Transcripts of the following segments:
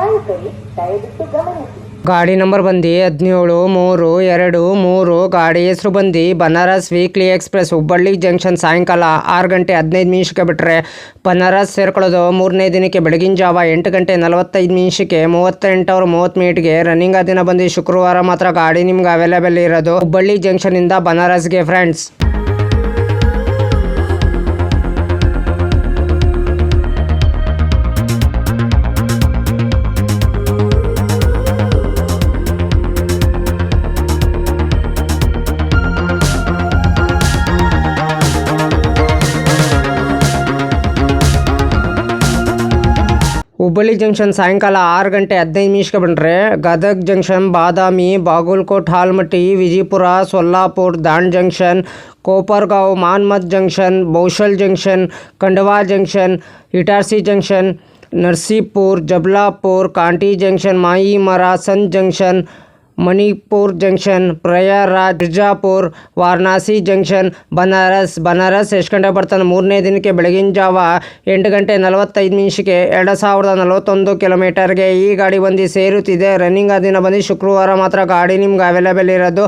ನಾಯಕರೇ ದಯವಿಟ್ಟು ಗಮನಿಸಿ. ಗಾಡಿ ನಂಬರ್ ಬಂದು 17-3-2-3. ಗಾಡಿ ಹೆಸರು ಬಂದು Banaras weekly express. Hubballi junction ಸಾಯಂಕಾಲ 6 ಗಂಟೆ 15 ನಿಮಿಷಕ್ಕೆ ಬಿಟ್ಟರೆ ಬನಾರಸ್ ಸೇರ್ಕೊಳ್ಳೋದು 3ನೇ ದಿನಕ್ಕೆ ಬೆಳಗಿನ ಜಾವ 8 ಗಂಟೆ 45 ನಿಮಿಷಕ್ಕೆ 38:30 ರನ್ನಿಂಗ್ ದಿನ ಬಂದು ಶುಕ್ರವಾರ ಮಾತ್ರ ಗಾಡಿ ನಿಮ್ಗೆ ಅವೈಲೇಬಲ್ ಇರೋದು ಹುಬ್ಬಳ್ಳಿ ಜಂಕ್ಷನಿಂದ ಬನಾರಸ್ಗೆ ಫ್ರೆಂಡ್ಸ್. ಹುಬ್ಬಳ್ಳಿ ಜಂಕ್ಷನ್ ಸಾಯಂಕಾಲ 6 ಗಂಟೆ 15 ನಿಮಿಷಕ್ಕೆ ಬಂದರೆ ಗದಗ್ ಜಂಕ್ಷನ್, ಬಾದಾಮಿ, Bagalkot, ಹಾಲ್ಮಟ್ಟಿ, Vijayapura, Solapur, ದಾಂಡ್ junction, ಕೋಪರ್ಗಾಂವ್, ಮಾನ್ಮತ್ junction, ಬೌಶಲ್ junction, Khandwa junction, Itarsi junction, ನರ್ಸೀಪುರ್, ಜಬಲಾಪುರ್, Conti junction, ಮಾಯಿಮರ, ಸಂತ್ junction, Manipur junction, Prayagraj, Bijapur, Varanasi junction, Banaras ಎಷ್ಟು ಗಂಟೆ ಬರ್ತಾನೆ 3ನೇ ದಿನಕ್ಕೆ ಬೆಳಗಿನ ಜಾವ 8 ಗಂಟೆ 45 ನಿಮಿಷಕ್ಕೆ 2041 ಕಿಲೋಮೀಟರ್ಗೆ ಈ ಗಾಡಿ ಬಂದು ಸೇರುತ್ತಿದೆ. ರನ್ನಿಂಗ್ ದಿನ ಬಂದು ಶುಕ್ರವಾರ ಮಾತ್ರ ಗಾಡಿ ನಿಮ್ಗೆ ಅವೈಲೇಬಲ್ ಇರೋದು.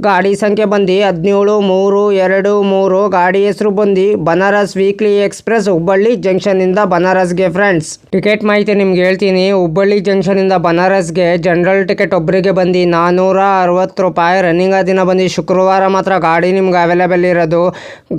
ಗಾಡಿ ಸಂಖ್ಯೆ ಬಂದು 17-3-2-3. ಗಾಡಿ ಹೆಸರು ಬಂದು ಬನಾರಸ್ ವೀಕ್ಲಿ ಎಕ್ಸ್ಪ್ರೆಸ್ ಹುಬ್ಬಳ್ಳಿ ಜಂಕ್ಷನಿಂದ ಬನಾರಸ್ಗೆ ಫ್ರೆಂಡ್ಸ್. ಟಿಕೆಟ್ ಮಾಹಿತಿ ನಿಮ್ಗೆ ಹೇಳ್ತೀನಿ. ಹುಬ್ಬಳ್ಳಿ ಜಂಕ್ಷನಿಂದ ಬನಾರಸ್ಗೆ ಜನರಲ್ ಟಿಕೆಟ್ ಒಬ್ಬರಿಗೆ ಬಂದು 460 ರೂಪಾಯಿ. ರನ್ನಿಂಗ್ ದಿನ ಬಂದು ಶುಕ್ರವಾರ ಮಾತ್ರ ಗಾಡಿ ನಿಮ್ಗೆ ಅವೈಲೇಬಲ್ ಇರೋದು.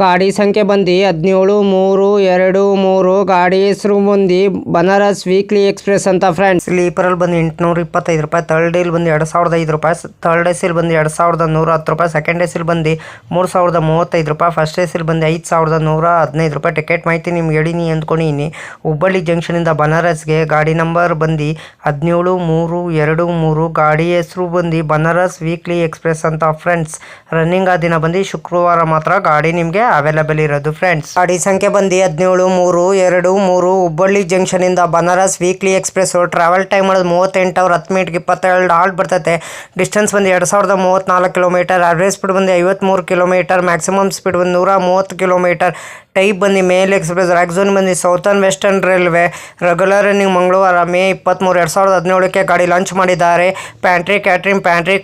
ಗಾಡಿ ಸಂಖ್ಯೆ ಬಂದು 17-3-2-3. ಗಾಡಿ ಹೆಸರು ಬಂದು ಬನಾರಸ್ ವೀಕ್ಲಿ ಎಕ್ಸ್ಪ್ರೆಸ್ ಅಂತ ಫ್ರೆಂಡ್ಸ್. ಸ್ಲೀಪರಲ್ಲಿ ಬಂದು 825 ರೂಪಾಯಿ, ಥರ್ಡ್ ಡೇಲಿ ಬಂದು 2005 ರೂಪಾಯಿ, ಥರ್ಡ್ ಎಸಿಲ್ ಬಂದು 2110 ರೂಪಾಯಿ, ಸೆಕೆಂಡ್ ಎಸಿಲ್ ಬಂದು 3035 ರೂಪಾಯಿ, ಫಸ್ಟ್ ಎಸಿಲ್ ಬಂದು 5115 ರೂಪಾಯಿ. ಟಿಕೆಟ್ ಮಾಹಿತಿ ನಿಮ್ಗೆ ಹೇಳಿನಿ ಅಂದ್ಕೊಂಡಿನಿ. ಹುಬ್ಬಳ್ಳಿ ಜಂಕ್ಷನಿಂದ ಬನಾರಸ್ಗೆ ಗಾಡಿ ನಂಬರ್ ಬಂದು 17-3-2-3. ಗಾಡಿ ಹೆಸರು ಬಂದು ಬನಾರಸ್ ವೀಕ್ಲಿ ಎಕ್ಸ್ಪ್ರೆಸ್ ಅಂತ ಫ್ರೆಂಡ್ಸ್. ರನ್ನಿಂಗ್ ದಿನ ಬಂದು ಶುಕ್ರವಾರ ಮಾತ್ರ ಗಾಡಿ ನಿಮಗೆ ಅವೈಲೇಬಲ್ ಇರೋದು ಫ್ರೆಂಡ್ಸ್. ಗಾಡಿ ಸಂಖ್ಯೆ ಬಂದು 17-3-2-3. ಹುಬ್ಬಳ್ಳಿ ಜಂಕ್ಷನಿಂದ Banaras weekly express. Travel time ಮಾಡೋದು 38 hours 10 minutes 22 ಹಾಲ್ಟ್ ಬರ್ತೈತೆ. ಡಿಸ್ಟೆನ್ಸ್ ಬಂದು 2034 ಕಿಲೋಮೀಟರ್. ಅವರೇಜ್ ಸ್ಪೀಡ್ ಬಂದು 53 ಕಿಲೋಮೀಟರ್. ಮ್ಯಾಕ್ಸಿಮಮ್ ಸ್ಪೀಡ್ ಬಂದು 130 ಕಿಲೋಮೀಟರ್. ಟೈಪ್ ಬಂದು ಮೇಲ್ ಎಕ್ಸ್ಪ್ರೆಸ್. ರ್ಯಾಕ್ ಝೋನ್ ಬಂದು southern western railway. Regular running ಮಂಗಳವಾರ ಮೇ 23, 2017ಕ್ಕೆ ಗಾಡಿ ಲಾಂಚ್ ಮಾಡಿದ್ದಾರೆ. ಪ್ಯಾಂಟ್ರಿ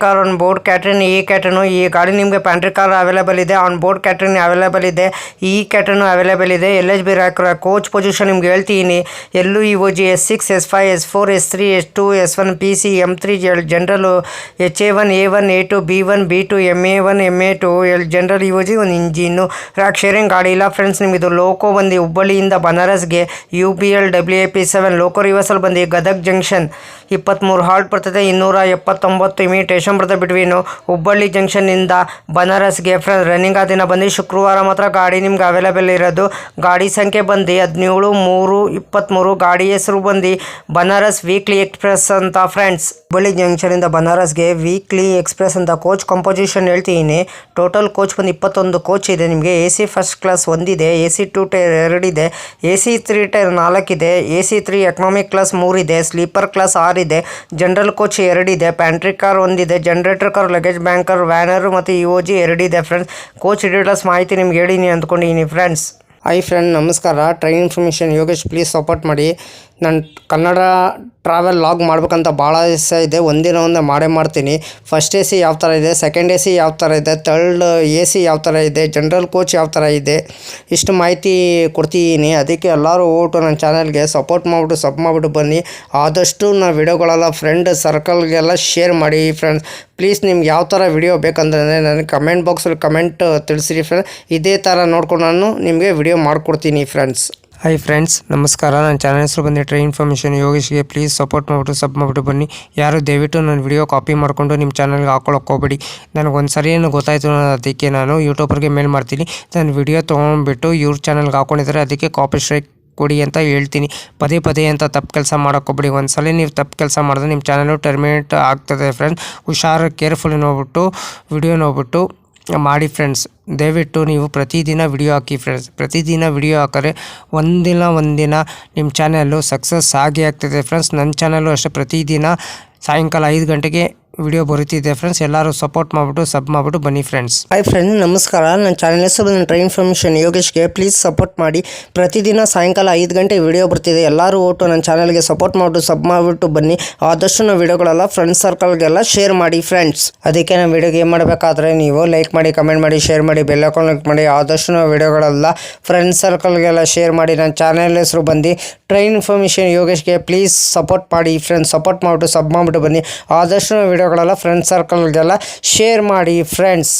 ಕಾರ್ ಆನ್ ಬೋರ್ಡ್ ಕ್ಯಾಟ್ರಿನ್, ಈ ಕ್ಯಾಟ್ರಿನ್. ಈ ಗಾಡಿ ನಿಮಗೆ ಪ್ಯಾಂಟ್ರಿ ಕಾರ್ ಅವೈಲೇಬಲ್ ಇದೆ, ಆನ್ ಬೋರ್ಡ್ ಕ್ಯಾಟ್ರಿನ್ ಅವೈಲೇಬಲ್ ಇದೆ, ಈ ಕ್ಯಾಟ್ರಿನ್ ಅವೈಲೇಬಲ್ ಇದೆ. LHB ರ್ಯಾಕ್ ಕೋಚ್ ಪೊಸಿಷನ್ ನಿಮ್ಗೆ ಹೇಳ್ತೀನಿ. LUEOG S6, S5, S4, S3, S2, S1, PC, M3 general, HA1, A1, A2, B1, B2, MA1, MA2, general EOG ಒಂದು ಇಂಜಿನ್ನು. ರ್ಯಾಕ್ ಶೇರಿಂಗ್ ಗಾಡಿ ಇಲ್ಲ friends. ನಿಮಗಿದು ಲೋಕೋ ಬಂದು ಹುಬ್ಬಳ್ಳಿಯಿಂದ ಬನಾರಸ್ಗೆ UBL WAP7 ಲೋಕೋ ರಿವರ್ಸಲ್ ಬಂದು Gadag junction 23 halt ಬರ್ತದೆ. 279 imitation ಬರ್ತದೆ ಬಿಟ್ವೀನು ಹುಬ್ಬಳ್ಳಿ ಜಂಕ್ಷನ್ನಿಂದ ಬನಾರಸ್ಗೆ ಫ್ರೆಂಡ್ಸ್. ರನ್ನಿಂಗ್ ದಿನ ಬಂದು ಶುಕ್ರವಾರ ಮಾತ್ರ ಗಾಡಿ ನಿಮ್ಗೆ ಅವೈಲೇಬಲ್ ಇರೋದು. ಗಾಡಿ ಸಂಖ್ಯೆ ಬಂದು 17-3-23. ಗಾಡಿ ಹೆಸರು ಬಂದು ಬನಾರಸ್ ವೀಕ್ಲಿ ಎಕ್ಸ್ಪ್ರೆಸ್ ಅಂತ ಫ್ರೆಂಡ್ಸ್. ಹುಬ್ಬಳ್ಳಿ ಜಂಕ್ಷನಿಂದ ಬನಾರಸ್ಗೆ ವೀಕ್ಲಿ ಎಕ್ಸ್ಪ್ರೆಸ್ ಅಂತ ಕೋಚ್ ಕಂಪೋಸಿಷನ್ ಹೇಳ್ತೀನಿ. ಟೋಟಲ್ ಕೋಚ್ ಬಂದು 21 ಕೋಚ್ ಇದೆ ನಿಮಗೆ. AC ಫಸ್ಟ್ ಕ್ಲಾಸ್ 1 ಇದೆ, AC 2 ಟೈರ್ 2 ಇದೆ, AC 3 ಟೈರ್ 4 ಇದೆ, AC 3 ಎಕನಾಮಿಕ್ ಕ್ಲಾಸ್ 3 ಇದೆ, ಸ್ಲೀಪರ್ ಕ್ಲಾಸ್ 6 ಇದೆ, ಜನರಲ್ ಕೋಚ್ 2 ಇದೆ, ಪ್ಯಾಂಟ್ರಿ ಕಾರ್ 1 ಇದೆ, ಜನರೇಟರ್ ಕಾರ್, ಲಗೇಜ್ ಬ್ಯಾಂಕರ್, ವ್ಯಾನರ್ ಮತ್ತು EOG 2 ಇದೆ ಫ್ರೆಂಡ್ಸ್. ಕೋಚ್ ಡೀಟೇಲ್ಸ್ ಮಾಹಿತಿ ನಿಮ್ಗೆ ಹೇಳಿನಿ ಅಂದ್ಕೊಂಡಿದ್ದೀನಿ ಫ್ರೆಂಡ್ಸ್. ಹಾಯ್ ಫ್ರೆಂಡ್, ನಮಸ್ಕಾರ. Train information Yogesh. Please support ಮಾಡಿ. ನಾನು ಕನ್ನಡ ಟ್ರಾವೆಲ್ ಲಾಗ್ ಮಾಡ್ಬೇಕಂತ ಭಾಳ ಇಷ್ಟ ಇದೆ. ಒಂದಿನ ಮಾಡೇ ಮಾಡ್ತೀನಿ. ಫಸ್ಟ್ AC ಯಾವ ಥರ ಇದೆ, ಸೆಕೆಂಡ್ AC ಯಾವ ಥರ ಇದೆ, ಥರ್ಡ್ AC ಯಾವ ಥರ ಇದೆ, ಜನರಲ್ ಕೋಚ್ ಯಾವ ಥರ ಇದೆ, ಇಷ್ಟು ಮಾಹಿತಿ ಕೊಡ್ತಿದ್ದೀನಿ. ಅದಕ್ಕೆ ಎಲ್ಲರೂ ಹೋಗ್ಬಿಟ್ಟು ನನ್ನ ಚಾನಲ್ಗೆ ಸಪೋರ್ಟ್ ಮಾಡಿಬಿಟ್ಟು ಬನ್ನಿ. ಆದಷ್ಟು ನಾನು ವಿಡಿಯೋಗಳೆಲ್ಲ ಫ್ರೆಂಡ್ ಸರ್ಕಲ್ಗೆಲ್ಲ ಶೇರ್ ಮಾಡಿ ಫ್ರೆಂಡ್ಸ್. ಪ್ಲೀಸ್ ನಿಮ್ಗೆ ಯಾವ ಥರ ವಿಡಿಯೋ ಬೇಕಂದ್ರೆ ನನಗೆ ಕಮೆಂಟ್ ಬಾಕ್ಸಲ್ಲಿ ಕಮೆಂಟ್ ತಿಳಿಸಿರಿ ಫ್ರೆಂಡ್ಸ್. ಇದೇ ಥರ ನೋಡ್ಕೊಂಡು ನಾನು ನಿಮಗೆ ವಿಡಿಯೋ ಮಾಡಿಕೊಡ್ತೀನಿ ಫ್ರೆಂಡ್ಸ್. ಹಾಯ್ ಫ್ರೆಂಡ್ಸ್, ನಮಸ್ಕಾರ. ನನ್ನ ಚಾನಲ್ ಹೆಸರು ಬಂದು ಟ್ರೈನ್ ಇನ್ಫಾರ್ಮೇಷನ್ ಯೋಗೇಶ್ಗೆ. ಪ್ಲೀಸ್ ಸಪೋರ್ಟ್ ಮಾಡಿಬಿಟ್ಟು ಬನ್ನಿ. ಯಾರು ದಯವಿಟ್ಟು ನನ್ನ ವಿಡಿಯೋ ಕಾಪಿ ಮಾಡಿಕೊಂಡು ನಿಮ್ಮ ಚಾನಲ್ಗೆ ಹಾಕೊಳ್ಳೋಕೆ ಹೋಗ್ಬೇಡಿ. ನನಗೊಂದು ಸರಿ ಏನು ಗೊತ್ತಾಯಿತು, ಅದಕ್ಕೆ ನಾನು ಯೂಟ್ಯೂಬರ್ಗೆ ಮೇಲ್ ಮಾಡ್ತೀನಿ. ನನ್ನ ವಿಡಿಯೋ ತೊಗೊಂಡ್ಬಿಟ್ಟು ಇವ್ರ ಚಾನಲ್ಗೆ ಹಾಕ್ಕೊಂಡಿದ್ದಾರೆ, ಅದಕ್ಕೆ ಕಾಪಿ ಸ್ಟ್ರೈಕ್ ಕೊಡಿ ಅಂತ ಹೇಳ್ತೀನಿ. ಪದೇ ಅಂತ ತಪ್ಪು ಕೆಲಸ ಮಾಡೋಕ್ಕೋಗ್ಬೇಡಿ. ಒಂದು ಸಲ ನೀವು ತಪ್ಪು ಕೆಲಸ ಮಾಡಿದ್ರೆ ನಿಮ್ಮ ಚಾನಲು ಟರ್ಮಿನೇಟ್ ಆಗ್ತದೆ ಫ್ರೆಂಡ್ಸ್. ಹುಷಾರು, ಕೇರ್ಫುಲ್ಲಿ ನೋಡ್ಬಿಟ್ಟು ವಿಡಿಯೋ ನೋಡ್ಬಿಟ್ಟು ಮಾಡಿ ಫ್ರೆಂಡ್ಸ್. ದಯವಿಟ್ಟು ನೀವು ಪ್ರತಿದಿನ ವಿಡಿಯೋ ಹಾಕಿ ಫ್ರೆಂಡ್ಸ್. ಪ್ರತಿದಿನ ವಿಡಿಯೋ ಹಾಕಿದ್ರೆ ಒಂದಿನ ನಿಮ್ಮ ಚಾನಲ್ಲು ಸಕ್ಸಸ್ ಆಗೇ ಆಗ್ತದೆ ಫ್ರೆಂಡ್ಸ್. ನನ್ನ ಚಾನಲ್ಲು ಅಷ್ಟೇ ಪ್ರತಿದಿನ ಸಾಯಂಕಾಲ 5 ಗಂಟೆಗೆ ವಿಡಿಯೋ ಬರುತ್ತಿದೆ ಫ್ರೆಂಡ್ಸ್. ಎಲ್ಲರೂ ಸಪೋರ್ಟ್ ಮಾಡಿಬಿಟ್ಟು ಸಬ್ ಮಾಡಿಬಿಟ್ಟು ಬನ್ನಿ ಫ್ರೆಂಡ್ಸ್. ಹಾಯ್ ಫ್ರೆಂಡ್ಸ್, ನಮಸ್ಕಾರ. ನನ್ನ ಚಾನಲ್ ಹೆಸರು ಟ್ರೈ ಇನ್ಫಾರ್ಮೇಷನ್ ಯೋಗೇಶ್ಗೆ. ಪ್ಲೀಸ್ ಸಪೋರ್ಟ್ ಮಾಡಿ. ಪ್ರತಿದಿನ ಸಾಯಂಕಾಲ 5 ಗಂಟೆ ವಿಡಿಯೋ ಬರ್ತಿದೆ. ಎಲ್ಲರೂ ಒಟ್ಟು ನನ್ನ ಚಾನಲ್ಗೆ ಸಪೋರ್ಟ್ ಮಾಡಿಬಿಟ್ಟು ಸಬ್ ಮಾಡಿಬಿಟ್ಟು ಬನ್ನಿ. ಆದಷ್ಟು ನಾವು ವಿಡಿಯೋಗಳೆಲ್ಲ ಫ್ರೆಂಡ್ಸ್ ಸರ್ಕಲ್ಗೆಲ್ಲ ಶೇರ್ ಮಾಡಿ ಫ್ರೆಂಡ್ಸ್. ಅದಕ್ಕೆ ನಾವು ವಿಡಿಯೋಗೆ ಏನು ಮಾಡಬೇಕಾದ್ರೆ ನೀವು ಲೈಕ್ ಮಾಡಿ, ಕಮೆಂಟ್ ಮಾಡಿ, ಶೇರ್ ಮಾಡಿ, ಬೆಲ್ ಐಕಾನ್ ಕ್ಲಿಕ್ ಮಾಡಿ. ಆದಷ್ಟು ನಾವು ವಿಡಿಯೋಗಳೆಲ್ಲ ಫ್ರೆಂಡ್ಸ್ ಸರ್ಕಲ್ಗೆಲ್ಲ ಶೇರ್ ಮಾಡಿ. ನನ್ನ ಚಾನಲ್ ಹೆಸರು ಬಂದು ಟ್ರೈ ಇನ್ಫಾರ್ಮೇಷನ್ ಯೋಗೇಶ್ಗೆ. ಪ್ಲೀಸ್ ಸಪೋರ್ಟ್ ಮಾಡಿ ಫ್ರೆಂಡ್ಸ್. ಸಪೋರ್ಟ್ ಮಾಡಿಬಿಟ್ಟು ಸಬ್ ಮಾಡಿಬಿಟ್ಟು ಬನ್ನಿ. ಆದಷ್ಟು ವಿಡಿಯೋಗಳೆಲ್ಲ ಫ್ರೆಂಡ್ಸ್ ಸರ್ಕಲ್ಗೆಲ್ಲ ಶೇರ್ ಮಾಡಿ ಫ್ರೆಂಡ್ಸ್.